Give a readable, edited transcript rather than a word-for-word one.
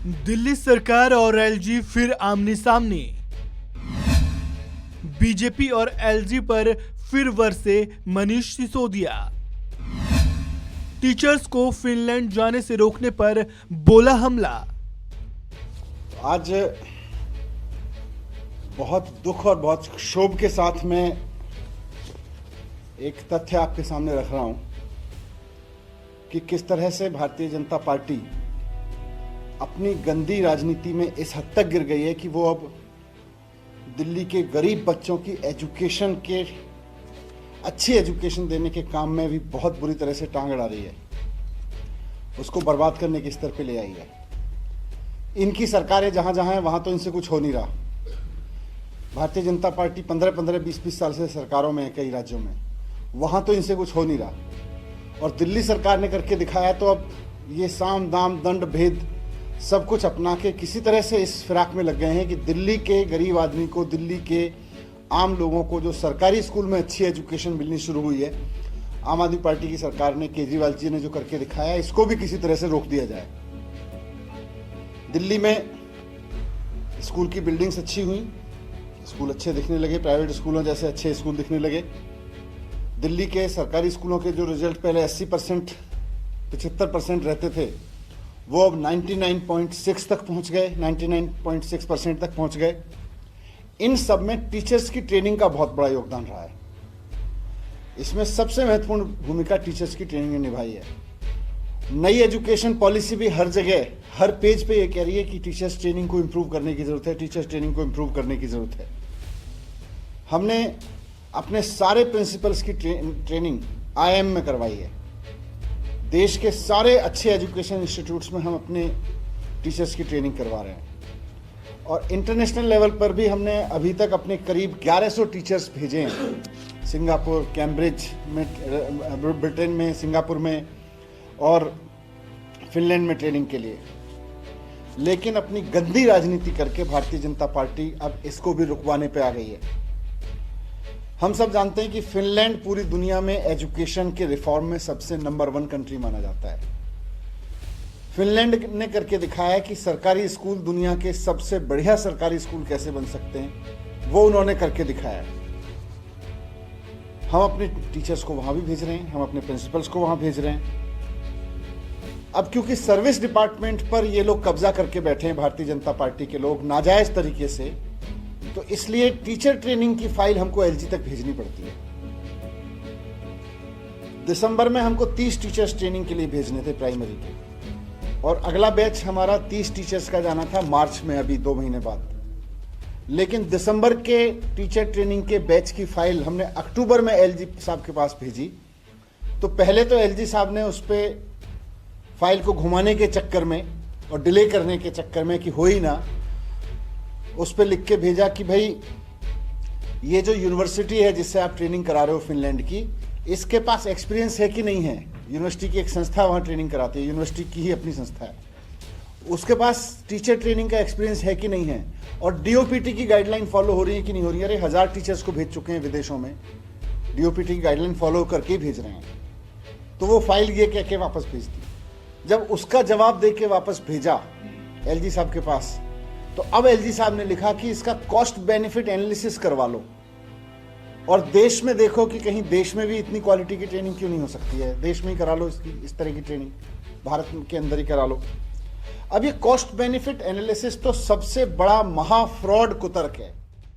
दिल्ली सरकार और एलजी फिर आमने सामने। बीजेपी और एलजी पर फिर बरसे मनीष सिसोदिया। टीचर्स को फिनलैंड जाने से रोकने पर बोला हमला। आज बहुत दुख और बहुत क्षोभ के साथ मैं एक तथ्य आपके सामने रख रहा हूं कि किस तरह से भारतीय जनता पार्टी अपनी गंदी राजनीति में इस हद तक गिर गई है कि वो अब दिल्ली के गरीब बच्चों की एजुकेशन के अच्छी एजुकेशन देने के काम में भी बहुत बुरी तरह से टांग अड़ा रही है, उसको बर्बाद करने के स्तर पे ले आई है। इनकी सरकारें जहां जहां हैं वहां तो इनसे कुछ हो नहीं रहा। भारतीय जनता पार्टी 15-15, 20-20 साल से सरकारों में है कई राज्यों में, वहां तो इनसे कुछ हो नहीं रहा। और दिल्ली सरकार ने करके दिखाया तो अब ये साम दाम दंड भेद सब कुछ अपना के किसी तरह से इस फिराक में लग गए हैं कि दिल्ली के गरीब आदमी को, दिल्ली के आम लोगों को जो सरकारी स्कूल में अच्छी एजुकेशन मिलनी शुरू हुई है, आम आदमी पार्टी की सरकार ने, केजरीवाल जी ने जो करके दिखाया, इसको भी किसी तरह से रोक दिया जाए। दिल्ली में स्कूल की बिल्डिंग्स अच्छी हुई, स्कूल अच्छे दिखने लगे, प्राइवेट स्कूलों जैसे अच्छे स्कूल दिखने लगे। दिल्ली के सरकारी स्कूलों के जो रिजल्ट पहले 80%, 75% रहते थे, वो अब 99.6 तक पहुंच गए, 99.6% तक पहुंच गए। इन सब में टीचर्स की ट्रेनिंग का बहुत बड़ा योगदान रहा है। इसमें सबसे महत्वपूर्ण भूमिका टीचर्स की ट्रेनिंग ने निभाई है। नई एजुकेशन पॉलिसी भी हर जगह, हर पेज पे ये कह रही है कि टीचर्स ट्रेनिंग को इम्प्रूव करने की जरूरत है, टीचर्स ट्रेनिंग को इम्प्रूव करने की जरूरत है। हमने अपने सारे प्रिंसिपल्स की ट्रेनिंग आईआईएम में करवाई है। देश के सारे अच्छे एजुकेशन इंस्टीट्यूट्स में हम अपने टीचर्स की ट्रेनिंग करवा रहे हैं। और इंटरनेशनल लेवल पर भी हमने अभी तक अपने करीब 1100 टीचर्स भेजे हैं, सिंगापुर, कैम्ब्रिज में, ब्रिटेन में, सिंगापुर में और फिनलैंड में ट्रेनिंग के लिए। लेकिन अपनी गंदी राजनीति करके भारतीय जनता पार्टी अब इसको भी रुकवाने पे आ गई है। हम सब जानते हैं कि फिनलैंड पूरी दुनिया में एजुकेशन के रिफॉर्म में सबसे नंबर 1 कंट्री माना जाता है। फिनलैंड ने करके दिखाया कि सरकारी स्कूल दुनिया के सबसे बढ़िया सरकारी स्कूल कैसे बन सकते हैं, वो उन्होंने करके दिखाया। हम अपने टीचर्स को वहां भी भेज रहे हैं, हम अपने प्रिंसिपल्स को वहां भेज रहे हैं। अब क्योंकि सर्विस डिपार्टमेंट पर ये लोग कब्जा करके बैठे हैं, भारतीय जनता पार्टी के लोग नाजायज तरीके से, तो इसलिए टीचर ट्रेनिंग की फाइल हमको एलजी तक भेजनी पड़ती है। दिसंबर में हमको 30 टीचर्स ट्रेनिंग के लिए भेजने थे प्राइमरी के, और अगला बैच हमारा 30 टीचर्स का जाना था मार्च में, अभी 2 महीने बाद। लेकिन दिसंबर के टीचर ट्रेनिंग के बैच की फाइल हमने अक्टूबर में एलजी साहब के पास भेजी। तो पहले तो एलजी साहब ने उस पर फाइल को घुमाने के चक्कर में और डिले करने के चक्कर में कि हो ही ना, उस पर लिख के भेजा कि भाई ये जो यूनिवर्सिटी है जिससे आप ट्रेनिंग करा रहे हो फिनलैंड की, इसके पास एक्सपीरियंस है कि नहीं है। यूनिवर्सिटी की एक संस्था वहाँ ट्रेनिंग कराती है, यूनिवर्सिटी की ही अपनी संस्था है, उसके पास टीचर ट्रेनिंग का एक्सपीरियंस है कि नहीं है, और डीओपीटी की गाइडलाइन फॉलो हो रही है कि नहीं हो रही है। अरे 1000 टीचर्स को भेज चुके हैं विदेशों में, डीओपीटी की गाइडलाइन फॉलो करके ही भेज रहे हैं। तो वो फाइल ये कह के वापस भेज दी। जब उसका जवाब दे के वापस भेजा एलजी साहब के पास, तो अब एलजी साहब ने लिखा कि इसका कॉस्ट बेनिफिट एनालिसिस करवा लो और देश में देखो कि कहीं देश में भी इतनी क्वालिटी की ट्रेनिंग क्यों नहीं हो सकती है, देश में ही करा लो इसकी, इस तरह की ट्रेनिंग भारत के अंदर ही करा लो। अब ये कॉस्ट बेनिफिट एनालिसिस तो सबसे बड़ा महा फ्रॉड कुतर्क है।